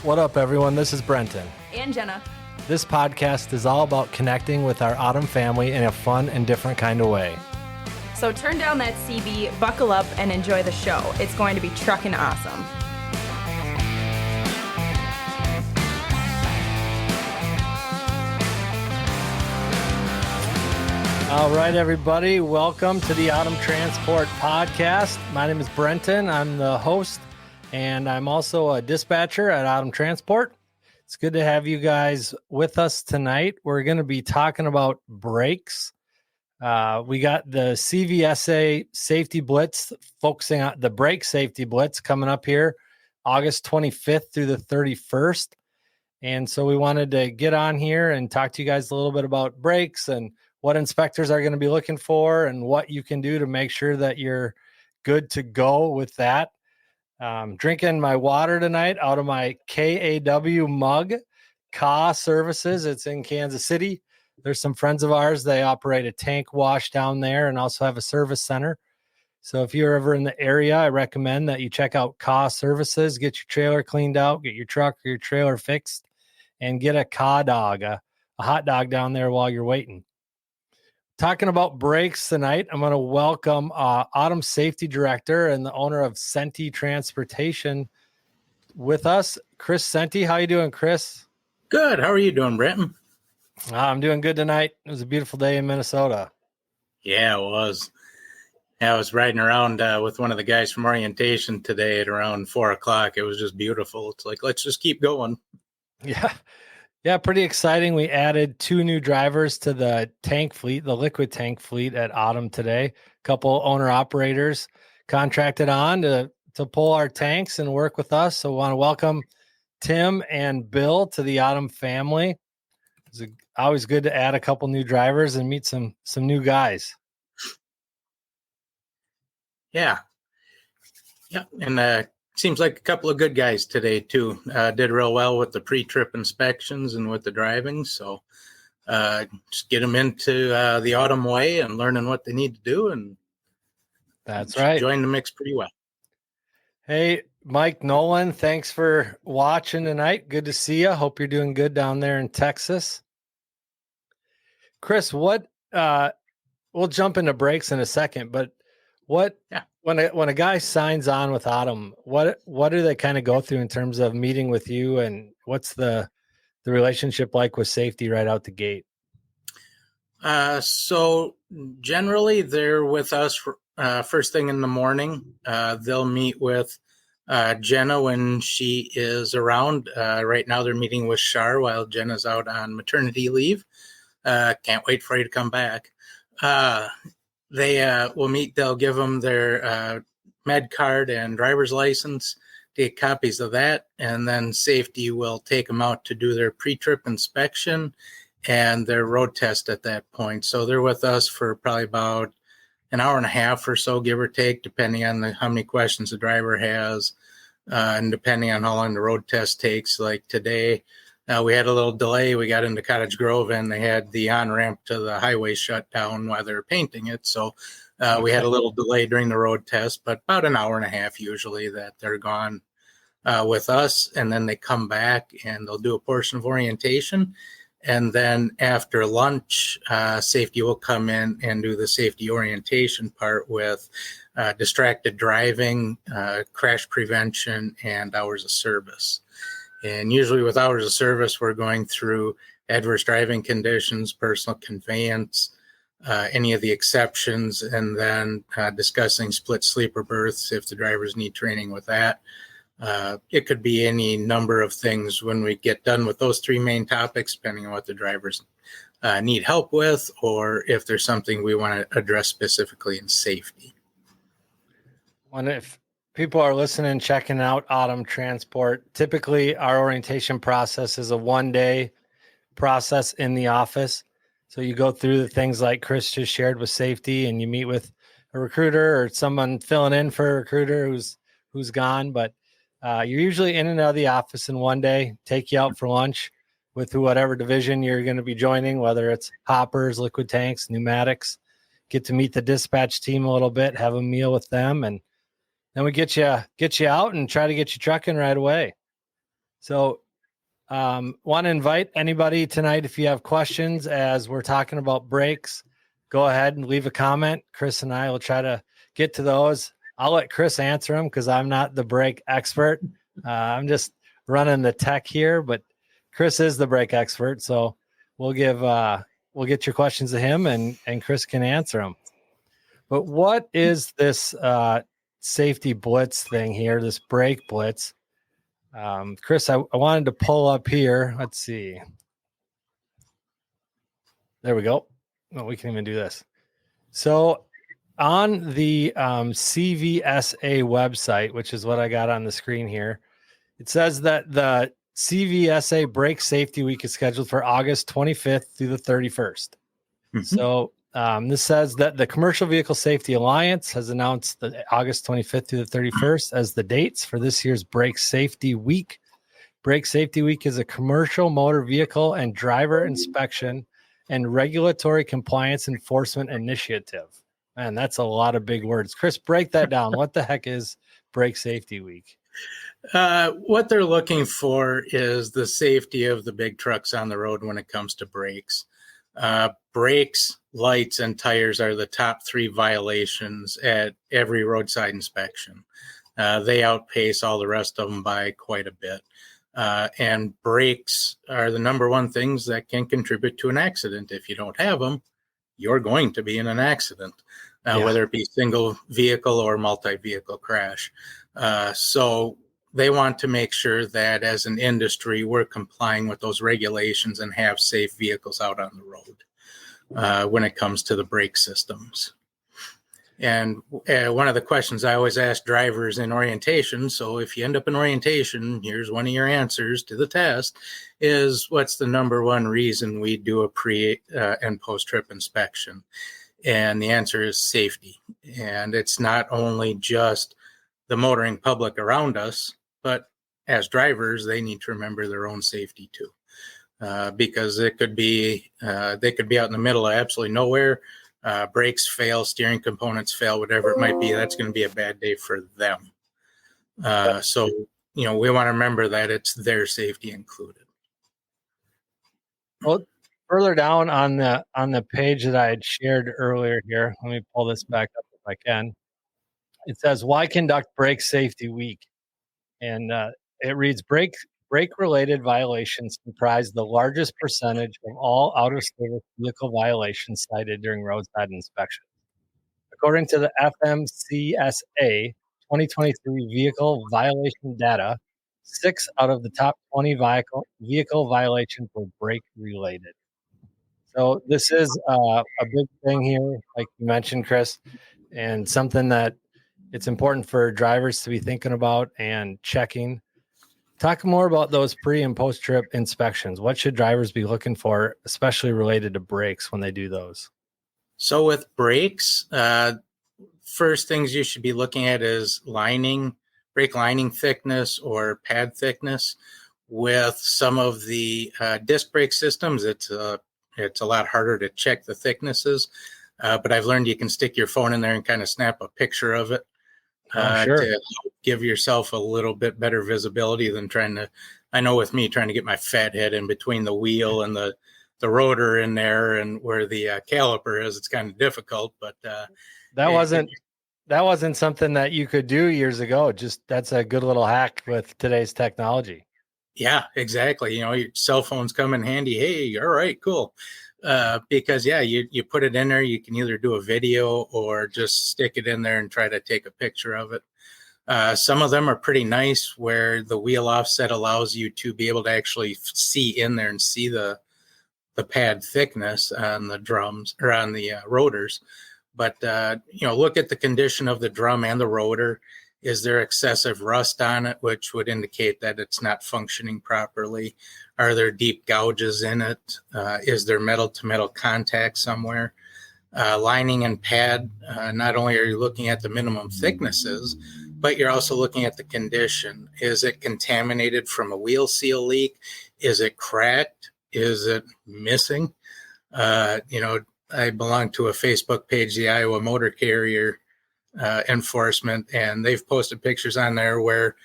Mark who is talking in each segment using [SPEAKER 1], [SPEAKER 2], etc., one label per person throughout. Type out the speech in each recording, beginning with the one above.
[SPEAKER 1] What up, everyone? This is Brenton.
[SPEAKER 2] And Jenna.
[SPEAKER 1] This podcast is all about connecting with our Autumn family in a fun and different kind of way.
[SPEAKER 2] So turn down that CB, buckle up, and enjoy the show. It's going to be truckin' awesome.
[SPEAKER 1] All right, everybody. Welcome to the Autumn Transport Podcast. My name is Brenton. I'm the host, and I'm also a dispatcher at Autumn Transport. It's good to have you guys with us tonight. We're going to be talking about brakes. We got the CVSA Safety Blitz, focusing on the Brake Safety Blitz coming up here August 25th through the 31st. And so we wanted to get on here and talk to you guys a little bit about brakes and what inspectors are going to be looking for and what you can do to make sure that you're good to go with that. Drinking my water tonight out of my KAW mug, CA Services. It's in Kansas City. There's some friends of ours. They operate a tank wash down there and also have a service center. So if you're ever in the area, I recommend that you check out CA Services, get your trailer cleaned out, get your truck or your trailer fixed, and get a CA dog, a hot dog down there while you're waiting. Talking about brakes tonight, I'm going to welcome Autumn Safety Director and the owner of Senty Transportation with us, Chris Senty. How you doing, Chris?
[SPEAKER 3] Good. How are you doing, Brenton?
[SPEAKER 1] I'm doing good tonight. It was a beautiful day in Minnesota.
[SPEAKER 3] Yeah, it was. I was riding around with one of the guys from orientation today at around 4 o'clock. It was just beautiful. It's like, let's just keep going.
[SPEAKER 1] Yeah, pretty exciting. We added 2 new drivers to the tank fleet, the liquid tank fleet at Autumn today. A couple owner-operators contracted on to pull our tanks and work with us. So we want to welcome Tim and Bill to the Autumn family. It's always good to add a couple new drivers and meet some new guys.
[SPEAKER 3] Yeah, and seems like a couple of good guys today, too. Did real well with the pre-trip inspections and with the driving. So just get them into the Autumn way and learning what they need to do. And
[SPEAKER 1] that's right.
[SPEAKER 3] Join the mix pretty well.
[SPEAKER 1] Hey, Mike Nolan, thanks for watching tonight. Good to see you. Hope you're doing good down there in Texas. Chris, we'll jump into brakes in a second, but when a guy signs on with Autumn, what do they kind of go through in terms of meeting with you, and what's the relationship like with safety right out the gate?
[SPEAKER 3] So generally they're with us first thing in the morning. They'll meet with Jenna when she is around. Right now they're meeting with Shar while Jenna's out on maternity leave. Can't wait for you to come back. They will meet. They'll give them their med card and driver's license, take copies of that, and then safety will take them out to do their pre-trip inspection and their road test at that point. So they're with us for probably about an hour and a half or so, give or take, depending on how many questions the driver has, and depending on how long the road test takes. Like today, we had a little delay. We got into Cottage Grove and they had the on-ramp to the highway shut down while they were painting it. So we had a little delay during the road test, but about an hour and a half usually that they're gone with us. And then they come back and they'll do a portion of orientation. And then after lunch, safety will come in and do the safety orientation part with distracted driving, crash prevention, and hours of service. And usually with hours of service, we're going through adverse driving conditions, personal conveyance, any of the exceptions, and then discussing split sleeper berths if the drivers need training with that. It could be any number of things when we get done with those 3 main topics, depending on what the drivers need help with, or if there's something we want to address specifically in safety.
[SPEAKER 1] If people are listening, checking out Autumn Transport, typically our orientation process is a 1-day process in the office. So you go through the things like Chris just shared with safety, and you meet with a recruiter or someone filling in for a recruiter who's gone. But you're usually in and out of the office in 1 day, take you out for lunch with whatever division you're going to be joining, whether it's hoppers, liquid tanks, pneumatics, get to meet the dispatch team a little bit, have a meal with them, and then we get you out and try to get you trucking right away. So want to invite anybody tonight, if you have questions as we're talking about brakes, go ahead and leave a comment. Chris and I will try to get to those. I'll let Chris answer them because I'm not the brake expert. I'm just running the tech here, but Chris is the brake expert. So we'll get your questions to him and Chris can answer them. But what is this safety blitz thing here, this brake blitz? Chris, I wanted to pull up here. Let's see. There we go. No, we can even do this. So on the CVSA website, which is what I got on the screen here, it says that the CVSA Brake Safety Week is scheduled for August 25th through the 31st. Mm-hmm. So this says that the Commercial Vehicle Safety Alliance has announced the August 25th through the 31st as the dates for this year's Brake Safety Week. Brake Safety Week is a commercial motor vehicle and driver inspection and regulatory compliance enforcement initiative. Man, that's a lot of big words. Chris, break that down. What the heck is Brake Safety Week?
[SPEAKER 3] What they're looking for is the safety of the big trucks on the road when it comes to brakes. Brakes, lights, and tires are the top three violations at every roadside inspection. They outpace all the rest of them by quite a bit. And brakes are the number one things that can contribute to an accident. If you don't have them, you're going to be in an accident, whether it be single vehicle or multi-vehicle crash. So they want to make sure that as an industry, we're complying with those regulations and have safe vehicles out on the road when it comes to the brake systems. And one of the questions I always ask drivers in orientation, so if you end up in orientation, here's one of your answers to the test, is what's the number one reason we do a pre and post-trip inspection? And the answer is safety. And it's not only just the motoring public around us, but as drivers, they need to remember their own safety too. Because it could be, they could be out in the middle of absolutely nowhere. Brakes fail, steering components fail, whatever it might be, that's going to be a bad day for them. So, we want to remember that it's their safety included.
[SPEAKER 1] Well, further down on the page that I had shared earlier here, let me pull this back up if I can. It says, why conduct Brake Safety Week? And it reads, brake-related violations comprise the largest percentage of all out-of-service vehicle violations cited during roadside inspections. According to the FMCSA 2023 vehicle violation data, 6 out of the top 20 vehicle violations were brake-related. So this is a big thing here, like you mentioned, Chris, and something that it's important for drivers to be thinking about and checking. Talk more about those pre and post trip inspections. What should drivers be looking for, especially related to brakes when they do those?
[SPEAKER 3] So with brakes, first things you should be looking at is brake lining thickness or pad thickness. With some of the disc brake systems, it's a lot harder to check the thicknesses. But I've learned you can stick your phone in there and kind of snap a picture of it.
[SPEAKER 1] Sure.
[SPEAKER 3] To give yourself a little bit better visibility than trying to get my fat head in between the wheel and the rotor in there and where the caliper is. It's kind of difficult, but
[SPEAKER 1] that wasn't something that you could do years ago. Just that's a good little hack with today's technology.
[SPEAKER 3] Yeah, exactly. Your cell phones come in handy. Hey, all right, cool. Because you put it in there, you can either do a video or just stick it in there and try to take a picture of it. Some of them are pretty nice where the wheel offset allows you to be able to actually see in there and see the pad thickness on the drums or on the rotors. But, look at the condition of the drum and the rotor. Is there excessive rust on it, which would indicate that it's not functioning properly? Are there deep gouges in it? Is there metal-to-metal contact somewhere? Lining and pad, not only are you looking at the minimum thicknesses, but you're also looking at the condition. Is it contaminated from a wheel seal leak? Is it cracked? Is it missing? I belong to a Facebook page, the Iowa Motor Carrier Enforcement, and they've posted pictures on there where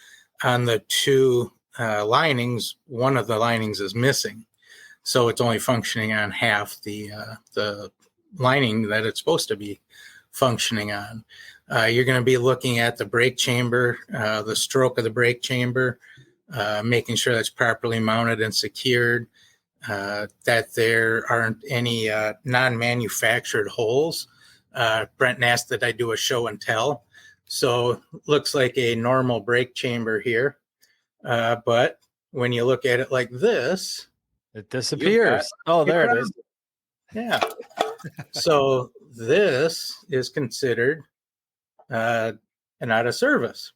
[SPEAKER 3] on the two linings, one of the linings is missing. So it's only functioning on half the lining that it's supposed to be functioning on. You're going to be looking at the brake chamber, the stroke of the brake chamber, making sure that's properly mounted and secured, that there aren't any non-manufactured holes. Brenton asked that I do a show and tell. So looks like a normal brake chamber here. But when you look at it like this,
[SPEAKER 1] it disappears. Oh, there it is.
[SPEAKER 3] Yeah. So this is considered an out of service.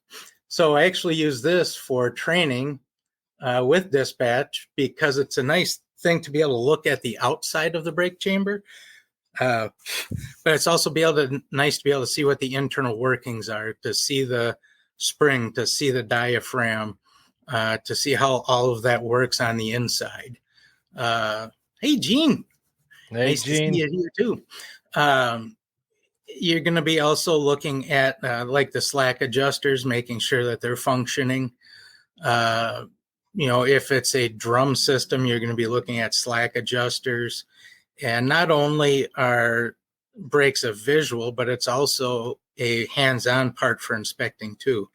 [SPEAKER 3] So I actually use this for training with dispatch because it's a nice thing to be able to look at the outside of the brake chamber. But it's also nice to be able to see what the internal workings are, to see the spring, to see the diaphragm, to see how all of that works on the inside. Hey, Gene.
[SPEAKER 1] Hey,
[SPEAKER 3] nice
[SPEAKER 1] Gene.
[SPEAKER 3] to see you here too. You're going to be also looking at like the slack adjusters, making sure that they're functioning. If it's a drum system, you're going to be looking at slack adjusters. And not only are brakes a visual, but it's also a hands-on part for inspecting too.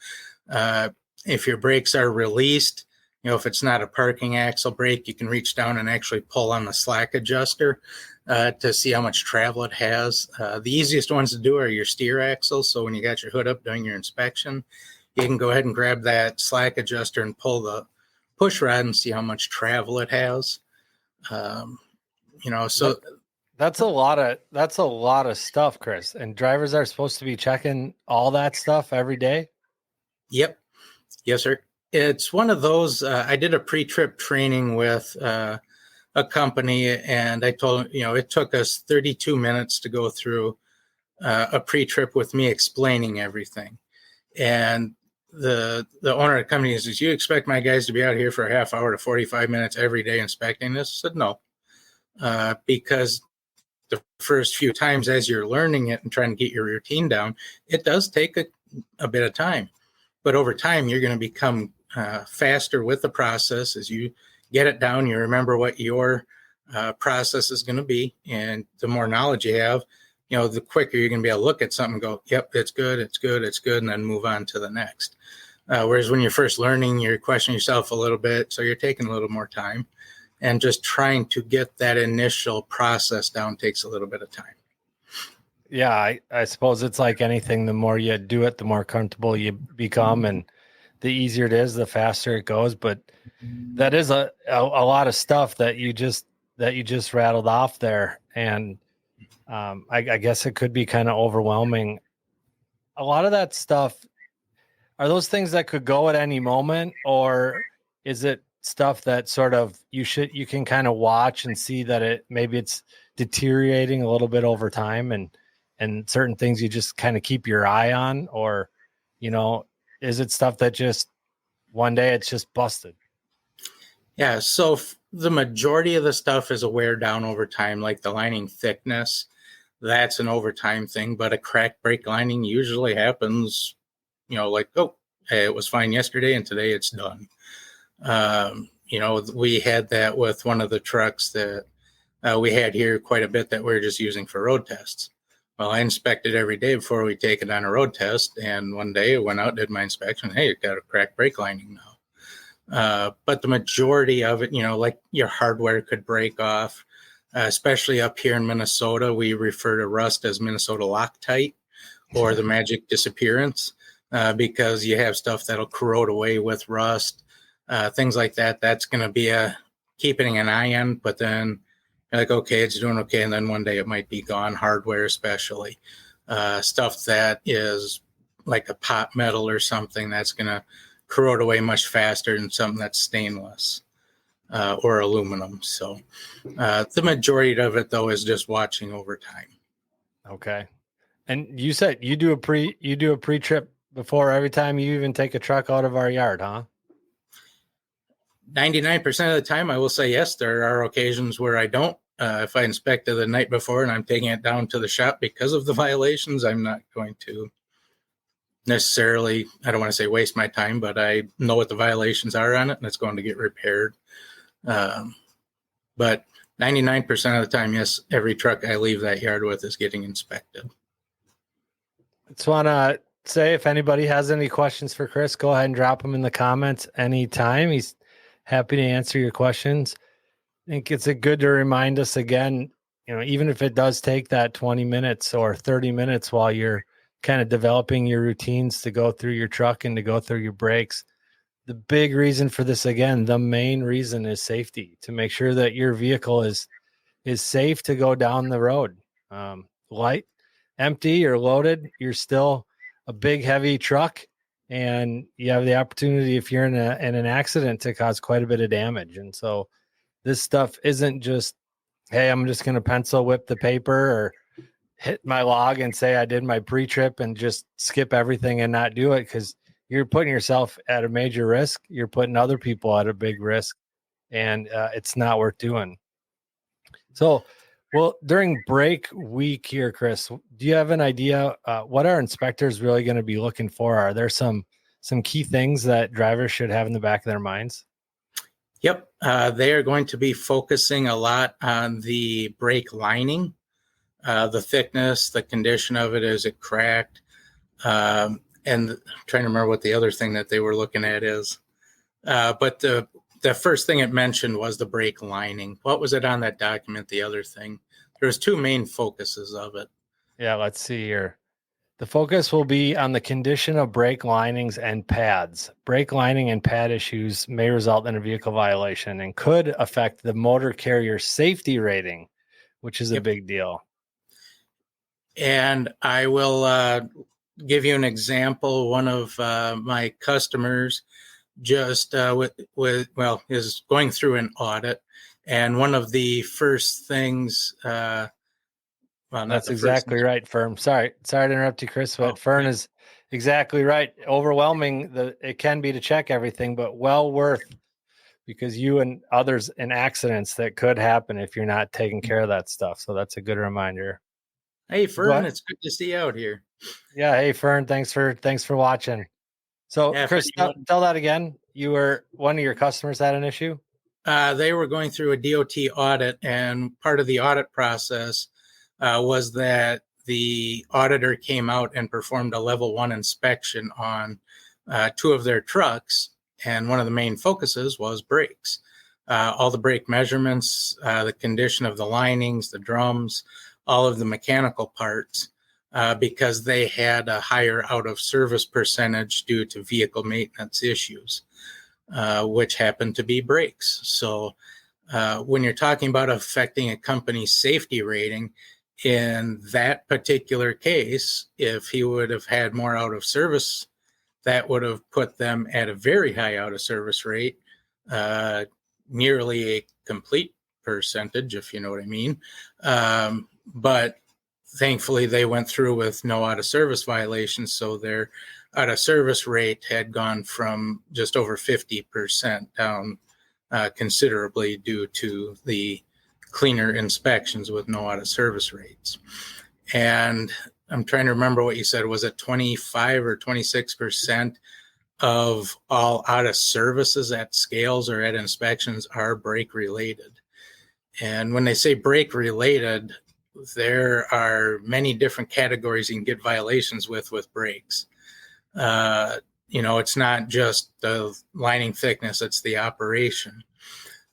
[SPEAKER 3] If your brakes are released, if it's not a parking axle brake, you can reach down and actually pull on the slack adjuster to see how much travel it has. The easiest ones to do are your steer axles. So when you got your hood up doing your inspection, you can go ahead and grab that slack adjuster and pull the push rod and see how much travel it has. So
[SPEAKER 1] that's a lot of stuff, Chris. And drivers are supposed to be checking all that stuff every day.
[SPEAKER 3] Yep. Yes, sir. It's one of those, I did a pre-trip training with a company, and I told them, it took us 32 minutes to go through a pre-trip with me explaining everything. And the owner of the company says, you expect my guys to be out here for a half hour to 45 minutes every day inspecting this? I said, no, because the first few times as you're learning it and trying to get your routine down, it does take a bit of time. But over time, you're going to become faster with the process. As you get it down, you remember what your process is going to be. And the more knowledge you have, the quicker you're going to be able to look at something and go, yep, it's good, it's good, it's good, and then move on to the next. Whereas when you're first learning, you're questioning yourself a little bit. So you're taking a little more time. And just trying to get that initial process down takes a little bit of time.
[SPEAKER 1] Yeah, I suppose it's like anything. The more you do it, the more comfortable you become, and the easier it is, the faster it goes. But that is a lot of stuff that you just rattled off there, and I guess it could be kind of overwhelming. A lot of that stuff, are those things that could go at any moment, or is it stuff that sort of you can kind of watch and see that maybe it's deteriorating a little bit over time, and certain things you just kind of keep your eye on, or is it stuff that just one day it's just busted?
[SPEAKER 3] Yeah, so the majority of the stuff is a wear down over time, like the lining thickness. That's an overtime thing, but a cracked brake lining usually happens, like, oh, hey, it was fine yesterday and today it's done. We had that with one of the trucks that we had here quite a bit that we were just using for road tests. Well, I inspected every day before we take it on a road test. And one day I went out, did my inspection. Hey, it got a cracked brake lining now. But the majority of it, like your hardware could break off, especially up here in Minnesota. We refer to rust as Minnesota Loctite or the magic disappearance because you have stuff that'll corrode away with rust. Things like that. That's going to be keeping an eye on, but then like, okay, it's doing okay. And then one day it might be gone, hardware especially. Stuff that is like a pot metal or something that's going to corrode away much faster than something that's stainless or aluminum. So the majority of it, though, is just watching over time. Okay.
[SPEAKER 1] And you said you do a pre-trip before every time you even take a truck out of our yard, huh?
[SPEAKER 3] 99% of the time, I will say yes. There are occasions where I don't. If I inspected the night before and I'm taking it down to the shop because of the violations, I'm not going to necessarily, I don't want to say waste my time, but I know what the violations are on it and it's going to get repaired. But 99% of the time, yes, every truck I leave that yard with is getting inspected.
[SPEAKER 1] Just want to say, if anybody has any questions for Chris, go ahead and drop them in the comments anytime. He's happy to answer your questions. I think it's good to remind us again, even if it does take that 20 minutes or 30 minutes while you're kind of developing your routines to go through your truck and to go through your brakes. The big reason for this, again, the main reason is safety, to make sure that your vehicle is safe to go down the road. Light, empty, or loaded, you're still a big, heavy truck, and you have the opportunity, if you're in an accident, to cause quite a bit of damage. And so this stuff isn't just, hey, I'm just going to pencil whip the paper or hit my log and say I did my pre-trip and just skip everything and not do it, because you're putting yourself at a major risk. You're putting other people at a big risk, and it's not worth doing. So, well, during break week here, Chris, do you have an idea what are inspectors really going to be looking for? Are there some key things that drivers should have in the back of their minds?
[SPEAKER 3] Yep. They are going to be focusing a lot on the brake lining, the thickness, the condition of it, is it cracked? And I'm trying to remember what the other thing that they were looking at is. But the first thing it mentioned was the brake lining. What was it on that document? The other thing, there's two main focuses of it.
[SPEAKER 1] Yeah, let's see here. The focus will be on the condition of brake linings and pads. Brake lining and pad issues may result in a vehicle violation and could affect the motor carrier safety rating, which is a big deal.
[SPEAKER 3] And I will give you an example. One of my customers just is going through an audit, and one of the first things.
[SPEAKER 1] That's exactly right, Fern. Sorry to interrupt you, Chris, but Fern is exactly right. Overwhelming it can be to check everything, but well worth, because you and others in accidents that could happen if you're not taking care of that stuff. So that's a good reminder.
[SPEAKER 3] Hey, Fern, it's good to see you out here.
[SPEAKER 1] Yeah. Hey, Fern, thanks for watching. So, yeah, Chris, tell that again. One of your customers had an issue?
[SPEAKER 3] They were going through a DOT audit, and part of the audit process was that the auditor came out and performed a level 1 inspection on 2 of their trucks. And one of the main focuses was brakes. All the brake measurements, the condition of the linings, the drums, all of the mechanical parts, because they had a higher out of service percentage due to vehicle maintenance issues, which happened to be brakes. So when you're talking about affecting a company's safety rating, in that particular case, if he would have had more out of service, that would have put them at a very high out of service rate, nearly a complete percentage, if you know what I mean. But thankfully, they went through with no out of service violations, so their out of service rate had gone from just over 50% down considerably due to the cleaner inspections with no out of service rates. And I'm trying to remember what you said. Was it 25 or 26% of all out of services at scales or at inspections are brake related? And when they say brake related, there are many different categories you can get violations with brakes. It's not just the lining thickness, it's the operation.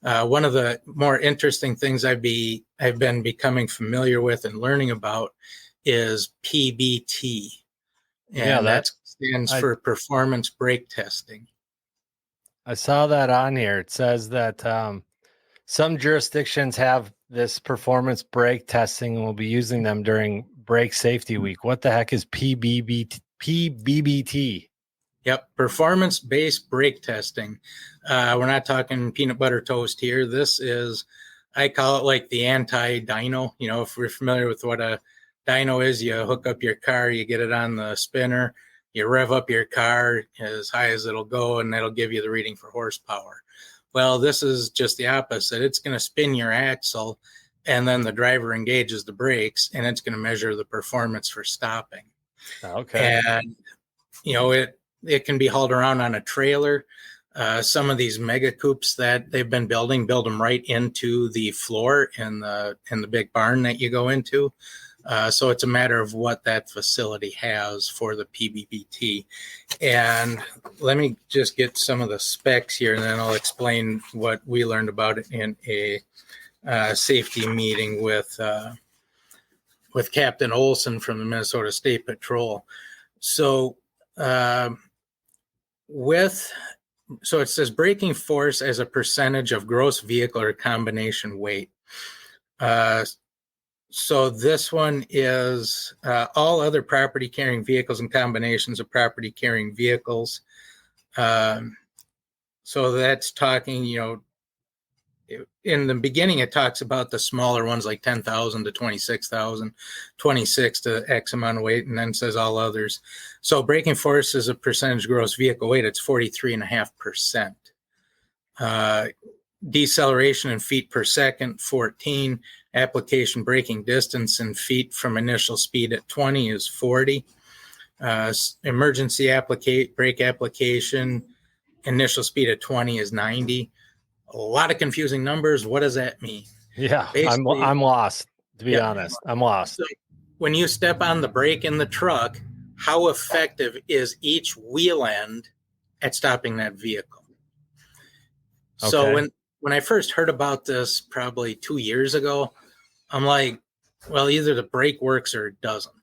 [SPEAKER 3] One of the more interesting things I've been becoming familiar with and learning about is PBT. And that stands for performance brake testing.
[SPEAKER 1] I saw that on here. It says that some jurisdictions have this performance brake testing and will be using them during Brake Safety Week. What the heck is PBT?
[SPEAKER 3] Yep, performance-based brake testing. We're not talking peanut butter toast here. This is, I call it like the anti-dyno. If we're familiar with what a dyno is, you hook up your car, you get it on the spinner, you rev up your car as high as it'll go, and that'll give you the reading for horsepower. Well, this is just the opposite. It's going to spin your axle, and then the driver engages the brakes, and it's going to measure the performance for stopping.
[SPEAKER 1] Okay.
[SPEAKER 3] And it can be hauled around on a trailer. Some of these mega coops that they've been building, build them right into the floor in the big barn that you go into. So it's a matter of what that facility has for the PBBT. And let me just get some of the specs here, and then I'll explain what we learned about it in a safety meeting with Captain Olson from the Minnesota State Patrol. So so it says braking force as a percentage of gross vehicle or combination weight. So this one is all other property carrying vehicles and combinations of property carrying vehicles. So that's talking, in the beginning, it talks about the smaller ones like 10,000 to 26,000, 26 to X amount of weight, and then says all others. So braking force is a percentage gross vehicle weight. It's 43.5%. Deceleration in feet per second, 14. Application braking distance in feet from initial speed at 20 is 40. Emergency brake application, initial speed at 20 is 90. A lot of confusing numbers. What does that mean?
[SPEAKER 1] Yeah, I'm lost, to be honest. I'm lost.
[SPEAKER 3] So when you step on the brake in the truck, how effective is each wheel end at stopping that vehicle? Okay. So when I first heard about this probably 2 years ago, I'm like, well, either the brake works or it doesn't.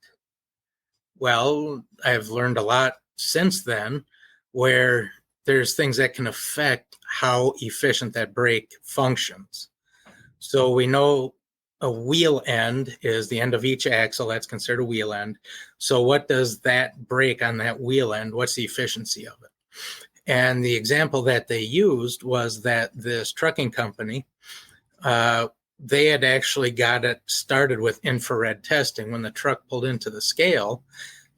[SPEAKER 3] Well, I've learned a lot since then where there's things that can affect how efficient that brake functions. So we know a wheel end is the end of each axle. That's considered a wheel end. So what does that brake on that wheel end? What's the efficiency of it? And the example that they used was that this trucking company, they had actually got it started with infrared testing. When the truck pulled into the scale,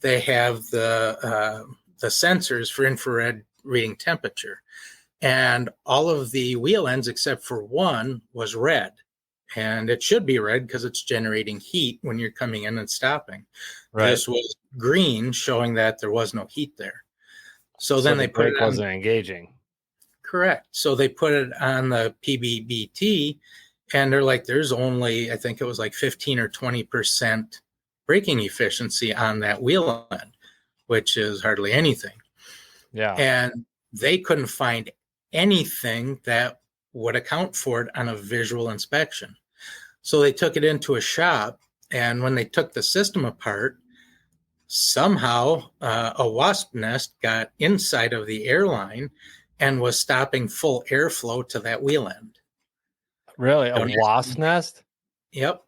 [SPEAKER 3] they have the sensors for infrared reading temperature. And all of the wheel ends except for one was red. And it should be red because it's generating heat when you're coming in and stopping. Right. This was green, showing that there was no heat there. So then they put it on,
[SPEAKER 1] wasn't engaging.
[SPEAKER 3] Correct. So they put it on the PBBT, and they're like, there's only, I think it was like 15 or 20% braking efficiency on that wheel end, which is hardly anything.
[SPEAKER 1] Yeah.
[SPEAKER 3] And they couldn't find anything that would account for it on a visual inspection. So they took it into a shop, and when they took the system apart, somehow a wasp nest got inside of the airline and was stopping full airflow to that wheel end.
[SPEAKER 1] Really? A wasp nest?
[SPEAKER 3] Yep.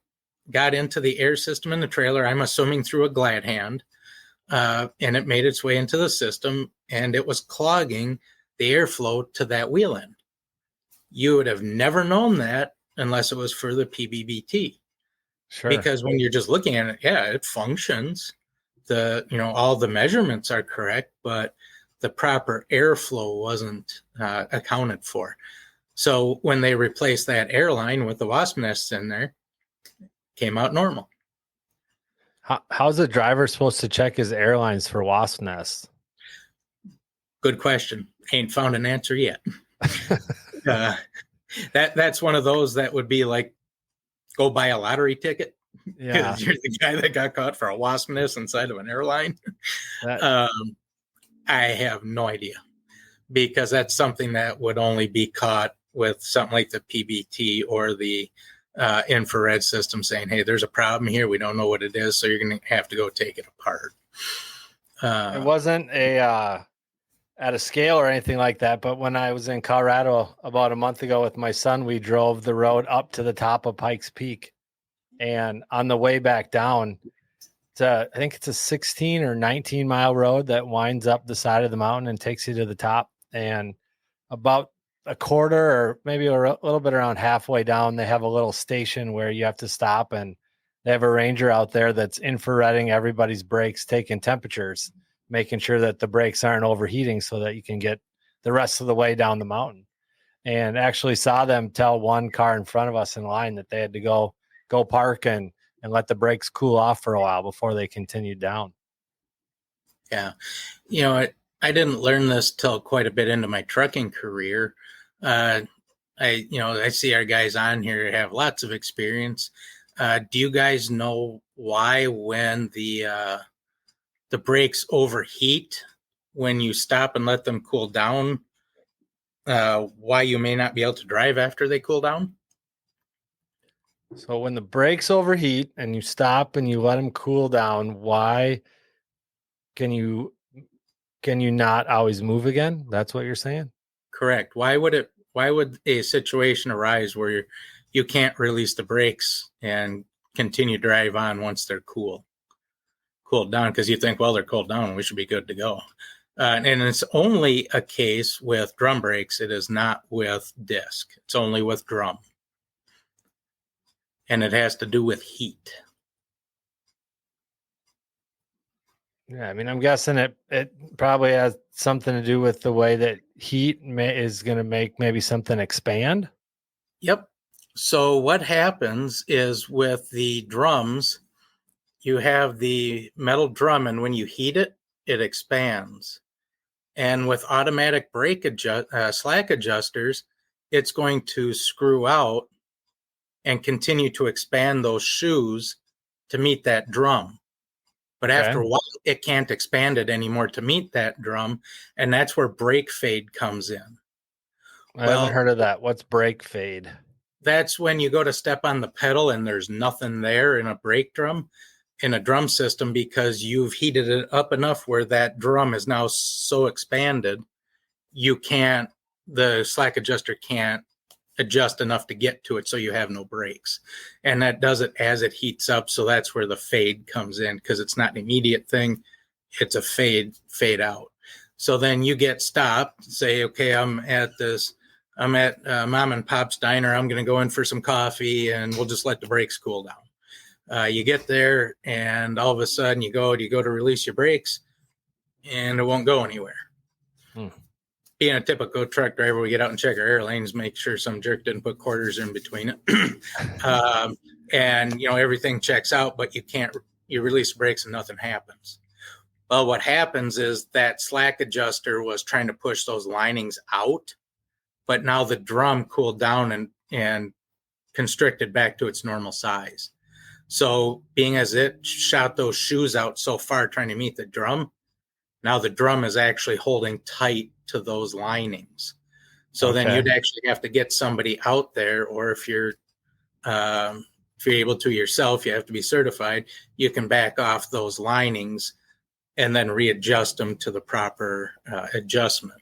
[SPEAKER 3] Got into the air system in the trailer, I'm assuming through a glad hand, and it made its way into the system, and it was clogging the airflow to that wheel end. You would have never known that unless it was for the PBBT.
[SPEAKER 1] Sure.
[SPEAKER 3] Because when you're just looking at it, yeah, it functions. All the measurements are correct, but the proper airflow wasn't accounted for. So when they replaced that airline with the wasp nests in there, came out normal.
[SPEAKER 1] How's a driver supposed to check his airlines for wasp nests?
[SPEAKER 3] Good question. Ain't found an answer yet. That's one of those that would be like, go buy a lottery ticket.
[SPEAKER 1] Yeah,
[SPEAKER 3] you're the guy that got caught for a wasp nest inside of an airline. I have no idea, because that's something that would only be caught with something like the PBT or the infrared system saying, hey, there's a problem here. We don't know what it is, so you're going to have to go take it apart.
[SPEAKER 1] It wasn't at a scale or anything like that, but when I was in Colorado about a month ago with my son, we drove the road up to the top of Pikes Peak. And on the way back down, I think it's a 16 or 19 mile road that winds up the side of the mountain and takes you to the top. And about a quarter or maybe a little bit around halfway down, they have a little station where you have to stop, and they have a ranger out there that's infrareding everybody's brakes, taking temperatures, making sure that the brakes aren't overheating so that you can get the rest of the way down the mountain. And actually saw them tell one car in front of us in line that they had to go park and let the brakes cool off for a while before they continued down.
[SPEAKER 3] Yeah. I didn't learn this till quite a bit into my trucking career. I see our guys on here have lots of experience. Do you guys know why when the brakes overheat when you stop and let them cool down, why you may not be able to drive after they cool down?
[SPEAKER 1] So when the brakes overheat and you stop and you let them cool down, why can you not always move again? That's what you're saying?
[SPEAKER 3] Correct. Why would a situation arise where you can't release the brakes and continue to drive on once they're cooled down? Because you think, well, they're cooled down, we should be good to go. And it's only a case with drum brakes. It is not with disc. It's only with drum. And it has to do with heat.
[SPEAKER 1] Yeah, I mean, I'm guessing it probably has something to do with the way that heat is going to make maybe something expand.
[SPEAKER 3] Yep. So what happens is with the drums, you have the metal drum, and when you heat it, it expands. And with automatic brake slack adjusters, it's going to screw out and continue to expand those shoes to meet that drum. But after a while, it can't expand it anymore to meet that drum. And that's where brake fade comes in.
[SPEAKER 1] I haven't heard of that. What's brake fade?
[SPEAKER 3] That's when you go to step on the pedal and there's nothing there in a brake drum, in a drum system, because you've heated it up enough where that drum is now so expanded, the slack adjuster can't adjust enough to get to it, so you have no brakes. And that does it as it heats up. So that's where the fade comes in, because it's not an immediate thing. It's a fade out. So then you get stopped, say, okay, I'm at Mom and Pop's Diner. I'm going to go in for some coffee and we'll just let the brakes cool down. You get there and all of a sudden you go to release your brakes and it won't go anywhere. Being a typical truck driver, we get out and check our air lanes, make sure some jerk didn't put quarters in between it. And everything checks out, but you release the brakes and nothing happens. Well, what happens is that slack adjuster was trying to push those linings out, but now the drum cooled down and constricted back to its normal size. So being as it shot those shoes out so far trying to meet the drum, now the drum is actually holding tight to those linings. So then you'd actually have to get somebody out there, or if you're able to yourself, you have to be certified, you can back off those linings and then readjust them to the proper adjustment,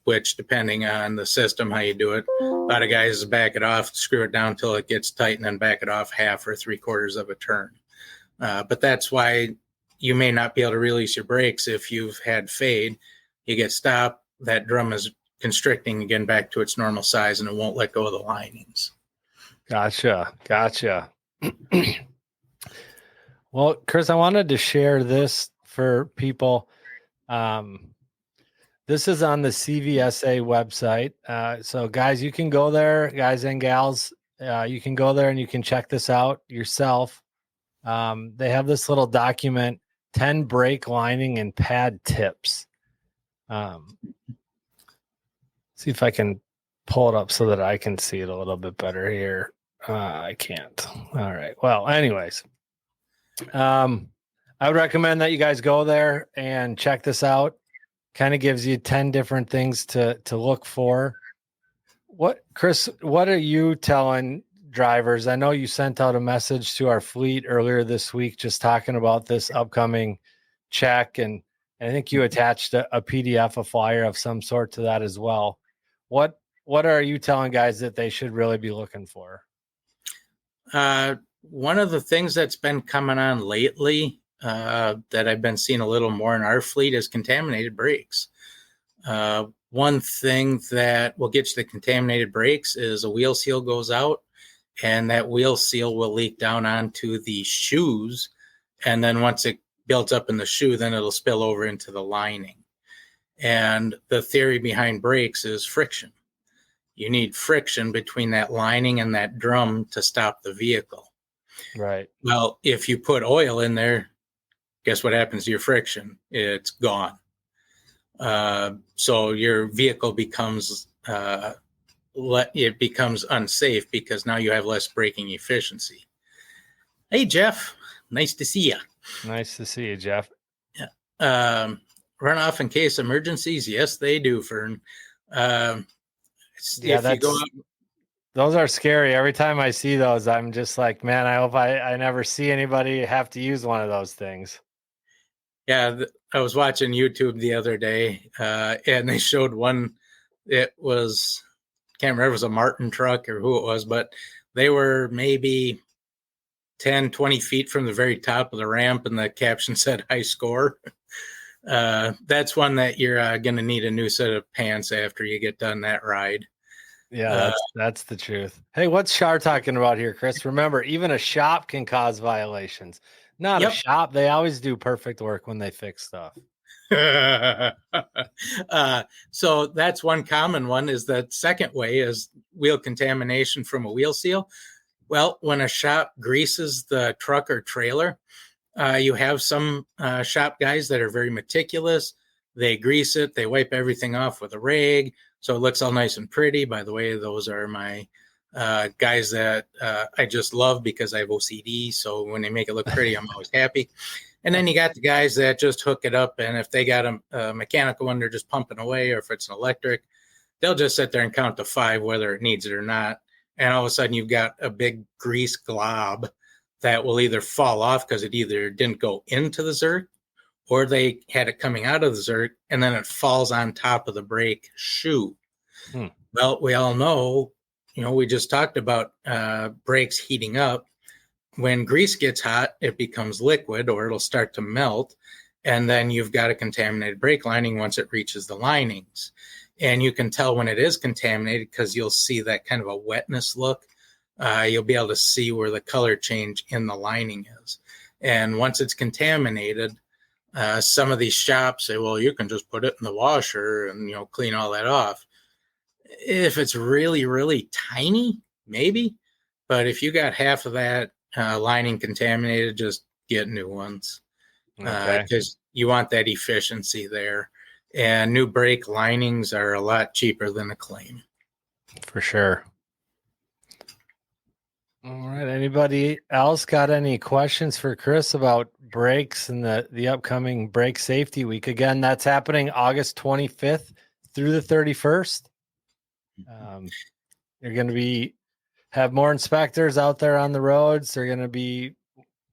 [SPEAKER 3] which depending on the system, how you do it, a lot of guys back it off, screw it down till it gets tight and then back it off half or 3/4 of a turn. But that's why you may not be able to release your brakes if you've had fade. You get stopped, that drum is constricting again back to its normal size and it won't let go of the linings.
[SPEAKER 1] Gotcha. Well, Chris, I wanted to share this for people. This is on the CVSA website. So guys, you can go there, guys and gals, you can go there and you can check this out yourself. They have this little document, 10 brake lining and pad tips. See if I can pull it up so that I can see it a little bit better here. I can't. All right. Well, anyways, I would recommend that you guys go there and check this out. Kind of gives you 10 different things to look for. Chris, what are you telling drivers? I know you sent out a message to our fleet earlier this week, just talking about this upcoming check. And I think you attached a PDF, a flyer of some sort to that as well. What are you telling guys that they should really be looking for?
[SPEAKER 3] One of the things that's been coming on lately that I've been seeing a little more in our fleet is contaminated brakes. One thing that will get you the contaminated brakes is a wheel seal goes out, and that wheel seal will leak down onto the shoes. And then once it builds up in the shoe, then it'll spill over into the lining. And the theory behind brakes is friction. You need friction between that lining and that drum to stop the vehicle.
[SPEAKER 1] Right.
[SPEAKER 3] Well, if you put oil in there, guess what happens to your friction? It's gone. So your vehicle becomes unsafe because now you have less braking efficiency. Hey, Jeff, nice to see you.
[SPEAKER 1] Nice to see you, Jeff.
[SPEAKER 3] Yeah. Runoff in case emergencies? Yes, they do, Fern.
[SPEAKER 1] Those are scary. Every time I see those, I'm just like, man, I hope I never see anybody have to use one of those things.
[SPEAKER 3] Yeah, I was watching YouTube the other day, and they showed one. It was, can't remember if it was a Martin truck or who it was, but they were maybe 10, 20 feet from the very top of the ramp, and the caption said high score. That's one that you're going to need a new set of pants after you get done that ride.
[SPEAKER 1] Yeah, that's the truth. Hey, what's Shar talking about here, Chris? Remember, even a shop can cause violations. Not a shop. They always do perfect work when they fix stuff.
[SPEAKER 3] So that's one common one. Is the second way is wheel contamination from a wheel seal. Well, when a shop greases the truck or trailer, you have some shop guys that are very meticulous. They grease it. They wipe everything off with a rag, so it looks all nice and pretty. By the way, those are my guys that I just love because I have OCD. So when they make it look pretty, I'm always happy. And then you got the guys that just hook it up. And if they got a mechanical one, they're just pumping away. Or if it's an electric, they'll just sit there and count to 5, whether it needs it or not. And all of a sudden you've got a big grease glob that will either fall off because it either didn't go into the zerk or they had it coming out of the zerk and then it falls on top of the brake shoe. Well, we all know, we just talked about brakes heating up. When grease gets hot, it becomes liquid or it'll start to melt. And then you've got a contaminated brake lining once it reaches the linings. And you can tell when it is contaminated because you'll see that kind of a wetness look. You'll be able to see where the color change in the lining is. And once it's contaminated, some of these shops say, well, you can just put it in the washer and, clean all that off. If it's really, really tiny, maybe. But if you got half of that lining contaminated, just get new ones because you want that efficiency there. And new brake linings are a lot cheaper than a claim.
[SPEAKER 1] For sure. All right. Anybody else got any questions for Chris about brakes and the upcoming Brake Safety Week? Again, that's happening August 25th through the 31st. You're going to have more inspectors out there on the roads. They're going to be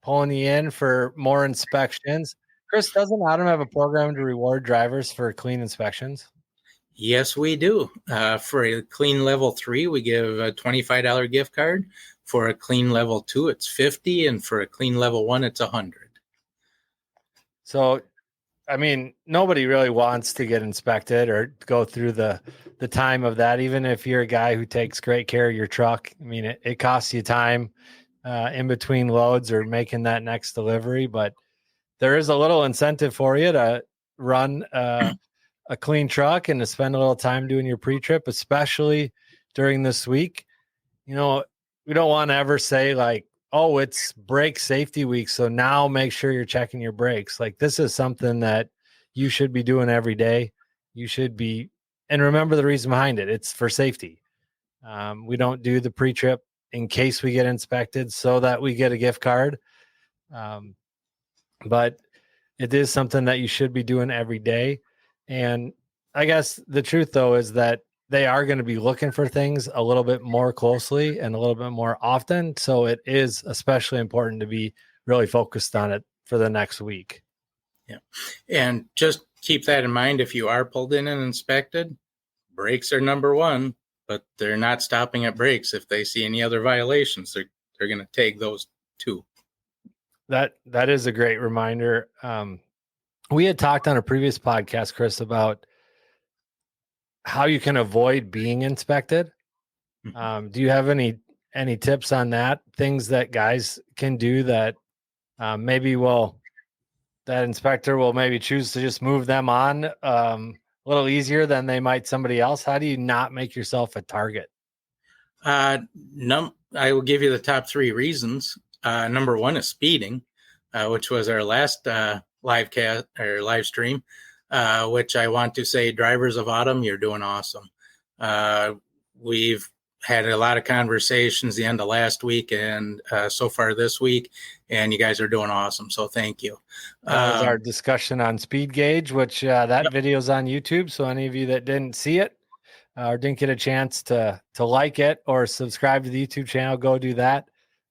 [SPEAKER 1] pulling you in for more inspections. Chris, doesn't Adam have a program to reward drivers for clean inspections?
[SPEAKER 3] Yes, we do. For a clean level 3, we give a $25 gift card. For a clean level 2, it's $50, and for a clean level 1, it's $100.
[SPEAKER 1] So, I mean, nobody really wants to get inspected or go through the time of that, even if you're a guy who takes great care of your truck. I mean, it costs you time in between loads or making that next delivery, but there is a little incentive for you to run a clean truck and to spend a little time doing your pre-trip, especially during this week. We don't want to ever say like, oh, it's brake safety week, so now make sure you're checking your brakes. Like, this is something that you should be doing every day. You should be, and remember the reason behind it. It's for safety. We don't do the pre-trip in case we get inspected so that we get a gift card. But it is something that you should be doing every day. And I guess the truth, though, is that they are going to be looking for things a little bit more closely and a little bit more often. So it is especially important to be really focused on it for the next week.
[SPEAKER 3] Yeah. And just keep that in mind. If you are pulled in and inspected, brakes are number one, but they're not stopping at brakes. If they see any other violations, they're going to take those too.
[SPEAKER 1] That is a great reminder. We had talked on a previous podcast, Chris, about how you can avoid being inspected. Do you have any tips on that? Things that guys can do that that inspector will maybe choose to just move them on a little easier than they might somebody else? How do you not make yourself a target?
[SPEAKER 3] I will give you the top 3 reasons. Number 1 is speeding. which was our last live stream, which I want to say, drivers of autumn, you're doing awesome. We've had a lot of conversations the end of last week and so far this week, and you guys are doing awesome. So thank you.
[SPEAKER 1] That was our discussion on speed gauge, which that video's on YouTube. So any of you that didn't see it or didn't get a chance to like it or subscribe to the YouTube channel, go do that.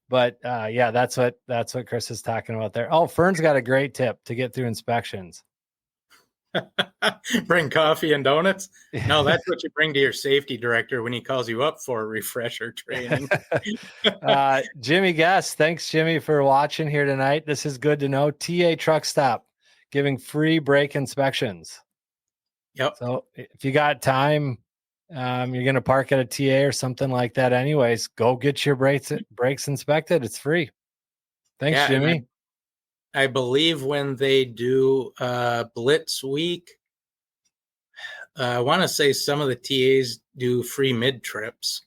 [SPEAKER 1] But yeah, that's what Chris is talking about there. Oh, Fern's got a great tip to get through inspections.
[SPEAKER 3] Bring coffee and donuts. No, that's what you bring to your safety director when he calls you up for refresher training.
[SPEAKER 1] Jimmy Guest, thanks Jimmy for watching here tonight. This is good to know. TA Truck Stop giving free brake inspections.
[SPEAKER 3] Yep.
[SPEAKER 1] So if you got time, you're going to park at a TA or something like that anyways, go get your brakes inspected. It's free. Thanks, Jimmy.
[SPEAKER 3] I believe when they do Blitz week, I want to say some of the TAs do free mid-trips,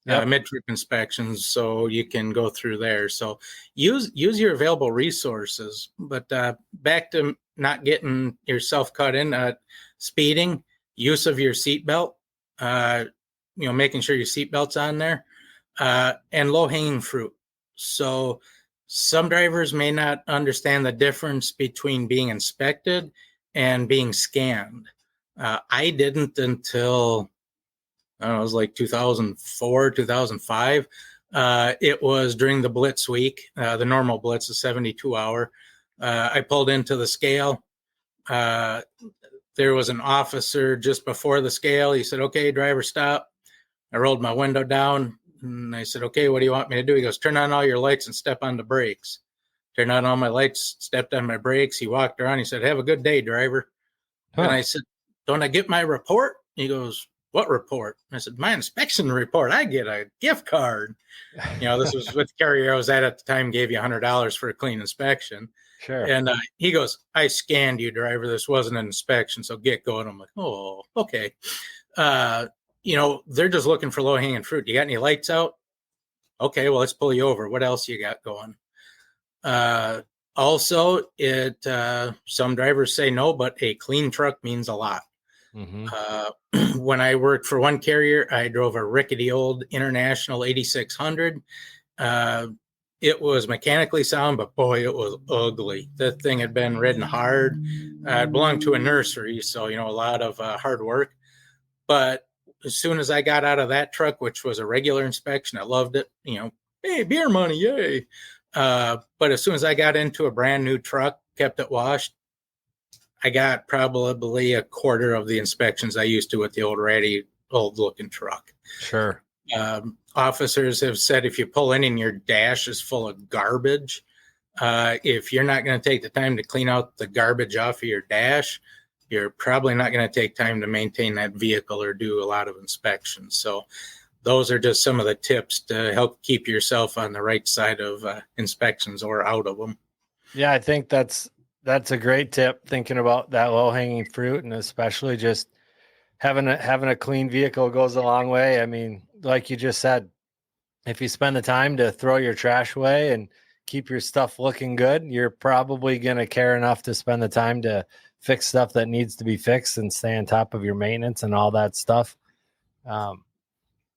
[SPEAKER 3] mid-trip inspections, so you can go through there. So use your available resources. But back to not getting yourself caught in speeding, use of your seatbelt, making sure your seatbelt's on there, and low-hanging fruit. So some drivers may not understand the difference between being inspected and being scanned. I didn't until it was like 2004, 2005. It was during the Blitz week, the normal Blitz, the 72-hour. I pulled into the scale. There was an officer just before the scale. He said, "Okay, driver, stop." I rolled my window down. And I said, "Okay, what do you want me to do?" He goes, "Turn on all your lights and step on the brakes." Turned on all my lights, stepped on my brakes. He walked around. He said, "Have a good day, driver." And I said, "Don't I get my report?" He goes, "What report?" I said, "My inspection report. I get a gift card." This was what the carrier I was at the time gave you $100 for a clean inspection.
[SPEAKER 1] Sure.
[SPEAKER 3] And he goes, "I scanned you, driver. This wasn't an inspection, so get going." I'm like, "Oh, okay." They're just looking for low-hanging fruit. You got any lights out? Okay, well, let's pull you over. What else you got going? Also, some drivers say no, but a clean truck means a lot. Mm-hmm. When I worked for one carrier, I drove a rickety old International 8600. It was mechanically sound, but boy, it was ugly. That thing had been ridden hard. It belonged to a nursery, so, a lot of hard work. But as soon as I got out of that truck, which was a regular inspection, I loved it. Hey, beer money, yay. But as soon as I got into a brand new truck, kept it washed, I got probably a quarter of the inspections I used to with the old looking truck.
[SPEAKER 1] Sure.
[SPEAKER 3] Officers have said if you pull in and your dash is full of garbage, if you're not going to take the time to clean out the garbage off of your dash, you're probably not going to take time to maintain that vehicle or do a lot of inspections. So those are just some of the tips to help keep yourself on the right side of inspections or out of them.
[SPEAKER 1] Yeah, I think that's a great tip, thinking about that low-hanging fruit, and especially just having a clean vehicle goes a long way. I mean, like you just said, if you spend the time to throw your trash away and keep your stuff looking good, you're probably going to care enough to spend the time to fix stuff that needs to be fixed and stay on top of your maintenance and all that stuff.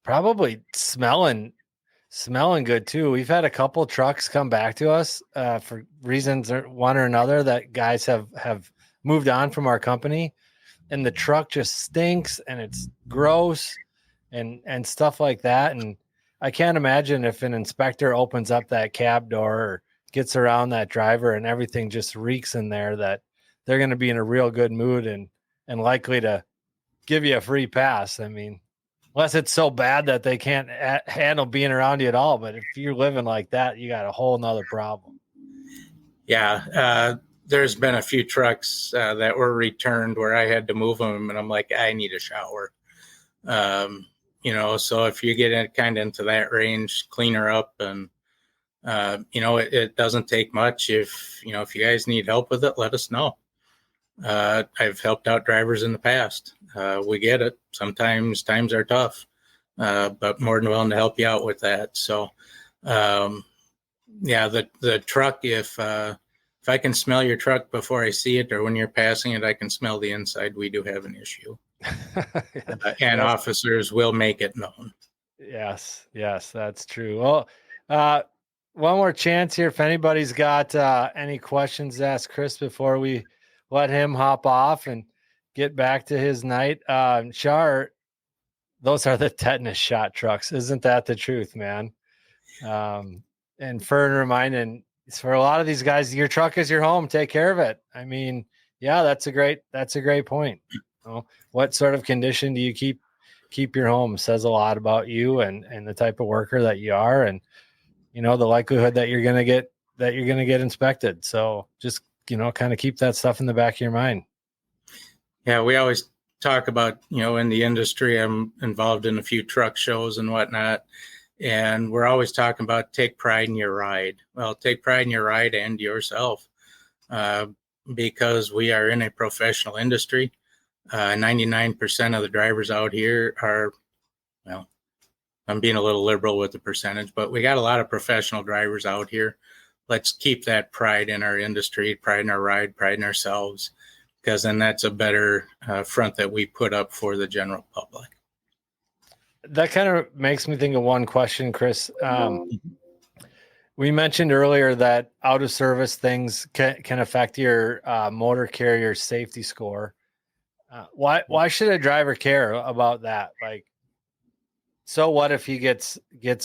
[SPEAKER 1] Probably smelling good too. We've had a couple trucks come back to us for reasons one or another that guys have moved on from our company, and the truck just stinks and it's gross and stuff like that. And I can't imagine if an inspector opens up that cab door or gets around that driver and everything just reeks in there, that they're going to be in a real good mood and likely to give you a free pass. I mean, unless it's so bad that they can't handle being around you at all. But if you're living like that, you got a whole nother problem.
[SPEAKER 3] Yeah. There's been a few trucks that were returned where I had to move them, and I'm like, I need a shower. So if you get kind of into that range, clean her up, and it doesn't take much. If you guys need help with it, let us know. I've helped out drivers in the past. We get it. Sometimes times are tough, but more than willing to help you out with that. So, the truck, if if I can smell your truck before I see it, or when you're passing it, I can smell the inside, we do have an issue. And officers will make it known.
[SPEAKER 1] Yes, that's true. Well, one more chance here. If anybody's got any questions to ask Chris before we let him hop off and get back to his night. Char, those are the tetanus shot trucks. Isn't that the truth, man? And Fern reminding, for a lot of these guys, your truck is your home. Take care of it. I mean, yeah, that's a great point. You know, what sort of condition do you keep your home? Says a lot about you and the type of worker that you are, and you know, the likelihood that you're gonna get inspected. So just, you know, kind of keep that stuff in the back of your mind.
[SPEAKER 3] Yeah, we always talk about, you know, in the industry, I'm involved in a few truck shows and whatnot, and we're always talking about take pride in your ride. Well, take pride in your ride and yourself, because we are in a professional industry. 99% of the drivers out here are, well, I'm being a little liberal with the percentage, but we got a lot of professional drivers out here. Let's keep that pride in our industry, pride in our ride, pride in ourselves, because then that's a better front that we put up for the general public.
[SPEAKER 1] That kind of makes me think of one question, Chris. We mentioned earlier that out of service things can affect your motor carrier safety score. Why should a driver care about that? Like, so what if he gets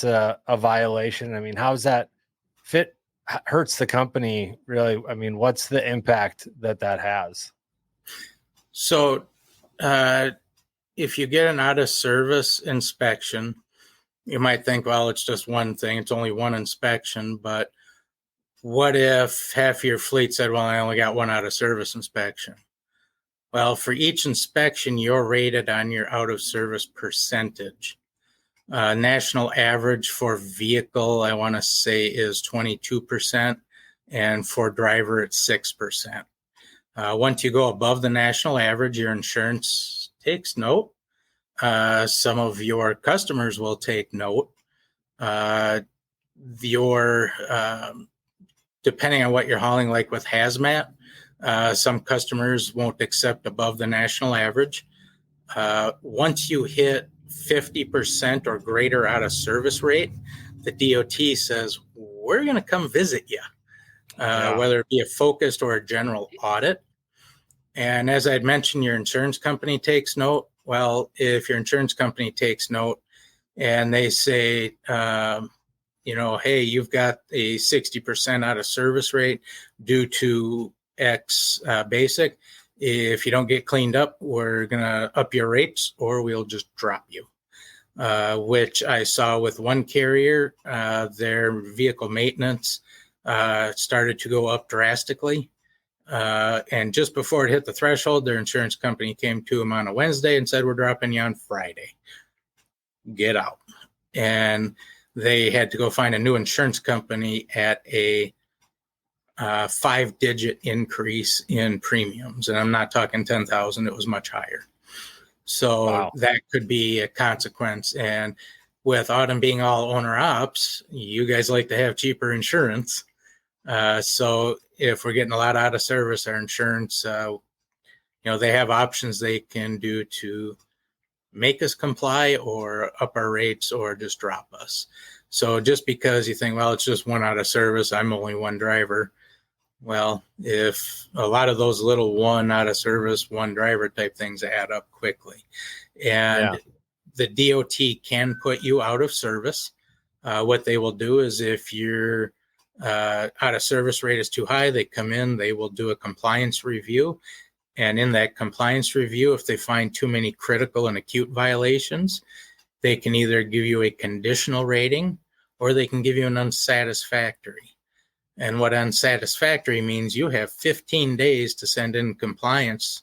[SPEAKER 1] a violation? I mean, how's that hurts the company really? I mean, what's the impact that has?
[SPEAKER 3] So if you get an out of service inspection, you might think, well, it's just one thing. It's only one inspection. But what if half your fleet said, well, I only got one out of service inspection? Well, for each inspection, you're rated on your out of service percentage. National average for vehicle, I want to say, is 22%, and for driver, it's 6%. Once you go above the national average, your insurance takes note. Some of your customers will take note. Depending on what you're hauling, like with hazmat, some customers won't accept above the national average. Once you hit 50% or greater out of service rate, the DOT says, we're going to come visit you, whether it be a focused or a general audit. And as I'd mentioned, your insurance company takes note. Well, if your insurance company takes note and they say, hey, you've got a 60% out of service rate due to X basic. If you don't get cleaned up, we're going to up your rates or we'll just drop you, which I saw with one carrier. Their vehicle maintenance started to go up drastically. And just before it hit the threshold, their insurance company came to them on a Wednesday and said, we're dropping you on Friday. Get out. And they had to go find a new insurance company at a 5-digit increase in premiums. And I'm not talking 10,000. It was much higher. So That could be a consequence. And with Autumn being all owner ops, you guys like to have cheaper insurance. So if we're getting a lot out of service, our insurance, they have options they can do to make us comply or up our rates or just drop us. So just because you think, well, it's just one out of service, I'm only one driver. Well, if a lot of those little one out of service, one driver type things add up quickly. And the DOT can put you out of service. What they will do is if your out of service rate is too high, they come in, they will do a compliance review. And in that compliance review, if they find too many critical and acute violations, they can either give you a conditional rating or they can give you an unsatisfactory. And what unsatisfactory means, you have 15 days to send in compliance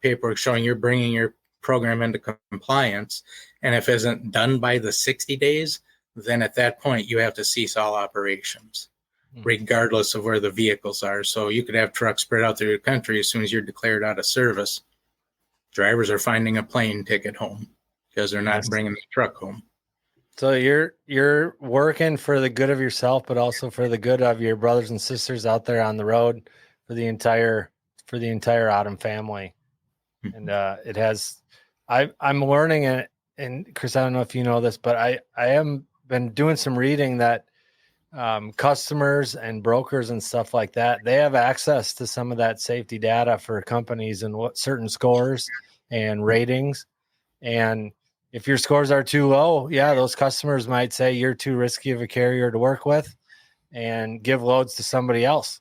[SPEAKER 3] paperwork showing you're bringing your program into compliance. And if it isn't done by the 60 days, then at that point you have to cease all operations, regardless of where the vehicles are. So you could have trucks spread out through the country. As soon as you're declared out of service, drivers are finding a plane ticket home because they're not bringing the truck home.
[SPEAKER 1] So you're working for the good of yourself, but also for the good of your brothers and sisters out there on the road, for the entire Autumn family. And it has, I'm learning it. And Chris, I don't know if you know this, but I am been doing some reading that customers and brokers and stuff like that, they have access to some of that safety data for companies and what certain scores and ratings. And if your scores are too low, yeah, those customers might say you're too risky of a carrier to work with and give loads to somebody else.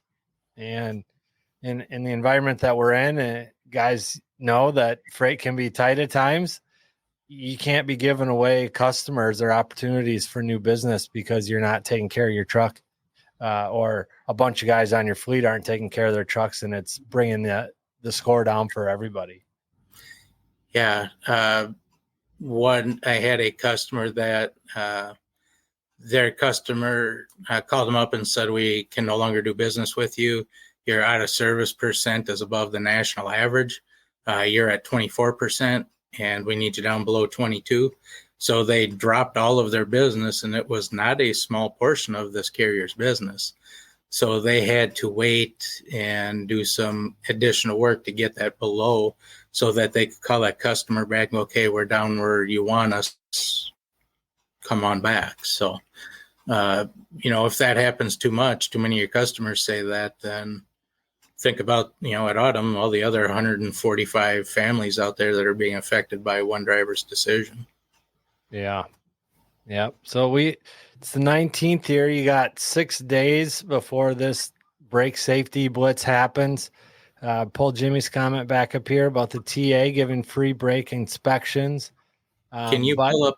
[SPEAKER 1] And in the environment that we're in, guys know that freight can be tight at times. You can't be giving away customers or opportunities for new business because you're not taking care of your truck, or a bunch of guys on your fleet aren't taking care of their trucks, and it's bringing the score down for everybody.
[SPEAKER 3] Yeah. I had a customer that their customer called them up and said, we can no longer do business with you. Your out of service percent is above the national average. You're at 24%, and we need you down below 22. So they dropped all of their business, and it was not a small portion of this carrier's business. So they had to wait and do some additional work to get that below so that they could call that customer back and, okay, we're down where you want us, come on back. So, if that happens too much, too many of your customers say that, then think about, at Autumn, all the other 145 families out there that are being affected by one driver's decision.
[SPEAKER 1] Yeah. Yeah. So it's the 19th here. You got 6 days before this brake safety blitz happens. Pull Jimmy's comment back up here about the TA giving free brake inspections.
[SPEAKER 3] Can you pull up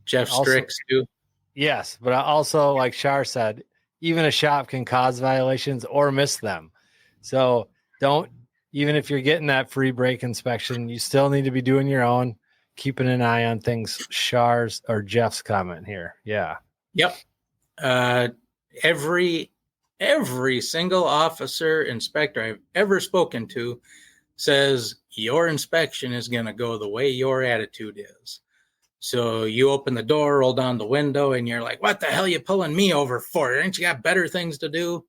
[SPEAKER 3] Jeff Strix too?
[SPEAKER 1] Yes, but also, like Shar said, even a shop can cause violations or miss them. So even if you're getting that free brake inspection, you still need to be doing your own, keeping an eye on things. Shar's or Jeff's comment here. Yeah.
[SPEAKER 3] Yep. Every single officer inspector I've ever spoken to says your inspection is going to go the way your attitude is. So you open the door, roll down the window, and you're like, what the hell are you pulling me over for? Ain't you got better things to do?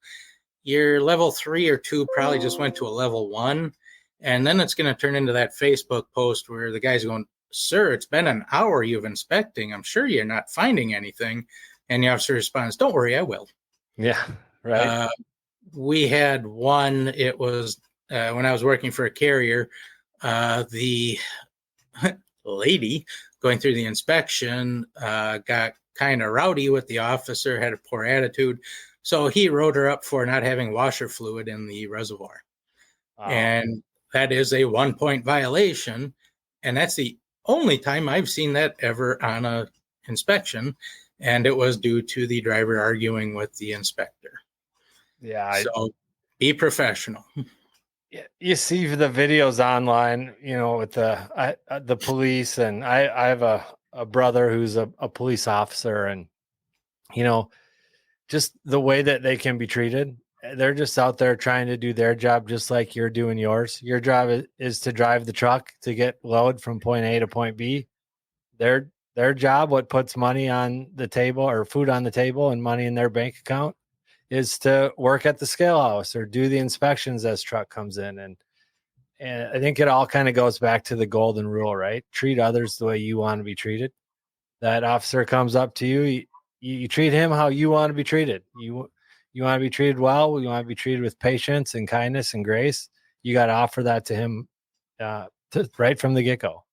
[SPEAKER 3] Your level 3 or 2 probably just went to a level 1. And then it's going to turn into that Facebook post where the guy's going, sir, it's been an hour you've inspecting. I'm sure you're not finding anything. And the officer responds, don't worry, I will.
[SPEAKER 1] Yeah, right.
[SPEAKER 3] We had one, it was when I was working for a carrier, the lady going through the inspection got kind of rowdy with the officer, had a poor attitude. So he wrote her up for not having washer fluid in the reservoir. Wow. And that is a 1-point violation. And that's the only time I've seen that ever on a inspection. And it was due to the driver arguing with the inspector.
[SPEAKER 1] Yeah.
[SPEAKER 3] So be professional.
[SPEAKER 1] You see the videos online, with the police, and I have a brother who's a police officer, and, just the way that they can be treated. They're just out there trying to do their job just like you're doing yours. Your job is to drive the truck to get load from point A to point B. Their job, what puts money on the table or food on the table and money in their bank account, is to work at the scale house or do the inspections as truck comes in. And I think it all kind of goes back to the golden rule, right? Treat others the way you want to be treated. That officer comes up to you, you treat him how you want to be treated. You want to be treated well. You want to be treated with patience and kindness and grace. You got to offer that to him right from the get-go.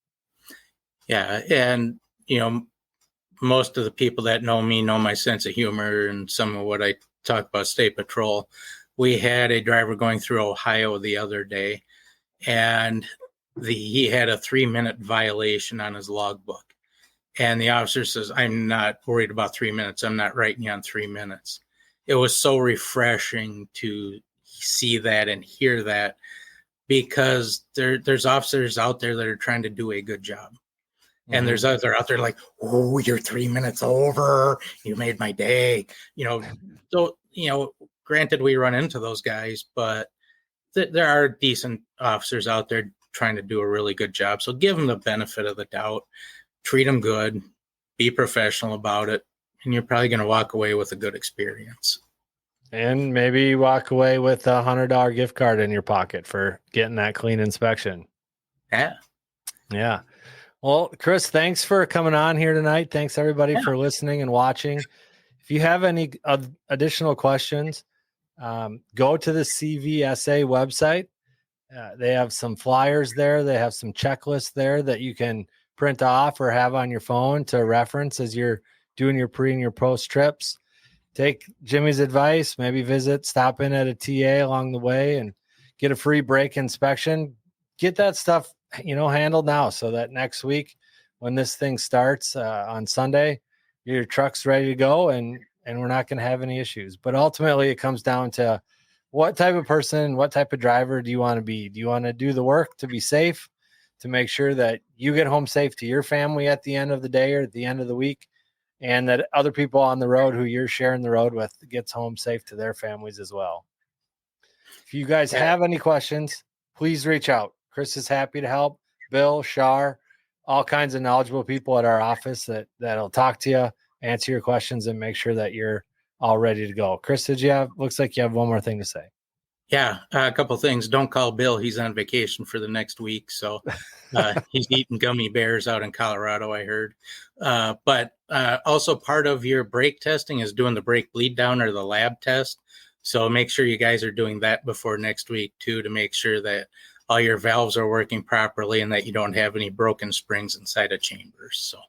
[SPEAKER 3] Yeah. And, most of the people that know me know my sense of humor and some of what I talk about State Patrol. We had a driver going through Ohio the other day, and he had a 3-minute violation on his logbook. And the officer says, I'm not worried about 3 minutes. I'm not writing you on 3 minutes. It was so refreshing to see that and hear that, because there's officers out there that are trying to do a good job. Mm-hmm. And there's others out there like, oh, you're 3 minutes over. You made my day. So, granted, we run into those guys, but there are decent officers out there trying to do a really good job. So give them the benefit of the doubt. Treat them good. be professional about it, and you're probably going to walk away with a good experience.
[SPEAKER 1] And maybe walk away with $100 gift card in your pocket for getting that clean inspection.
[SPEAKER 3] Yeah.
[SPEAKER 1] Yeah. Well, Chris, thanks for coming on here tonight. Thanks everybody for listening and watching. If you have any additional questions, go to the CVSA website. They have some flyers there. They have some checklists there that you can print off or have on your phone to reference as you're doing your pre and your post trips. Take Jimmy's advice, maybe stop in at a TA along the way and get a free brake inspection. Get that stuff, handled now so that next week when this thing starts on Sunday, your truck's ready to go and we're not going to have any issues. But ultimately it comes down to what type of person, what type of driver do you want to be? Do you want to do the work to be safe, to make sure that you get home safe to your family at the end of the day or at the end of the week, and that other people on the road who you're sharing the road with gets home safe to their families as well? If you guys have any questions, please reach out. Chris is happy to help. Bill, Shar, all kinds of knowledgeable people at our office that'll talk to you, answer your questions, and make sure that you're all ready to go. Chris, looks like you have one more thing to say.
[SPEAKER 3] Yeah, a couple of things. Don't call Bill. He's on vacation for the next week. So he's eating gummy bears out in Colorado, I heard. But also part of your brake testing is doing the brake bleed down or the lab test. So make sure you guys are doing that before next week too, to make sure that all your valves are working properly and that you don't have any broken springs inside of chambers. So,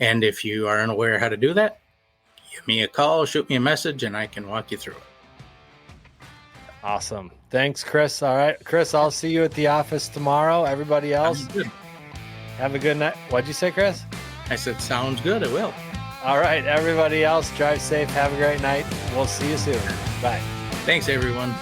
[SPEAKER 3] and if you are unaware how to do that, give me a call, shoot me a message, and I can walk you through it.
[SPEAKER 1] Awesome. Thanks, Chris. All right, Chris, I'll see you at the office tomorrow. Everybody else, have a good night. What'd you say, Chris?
[SPEAKER 3] I said, sounds good. I will.
[SPEAKER 1] All right, everybody else, drive safe. Have a great night. We'll see you soon. Bye.
[SPEAKER 3] Thanks, everyone.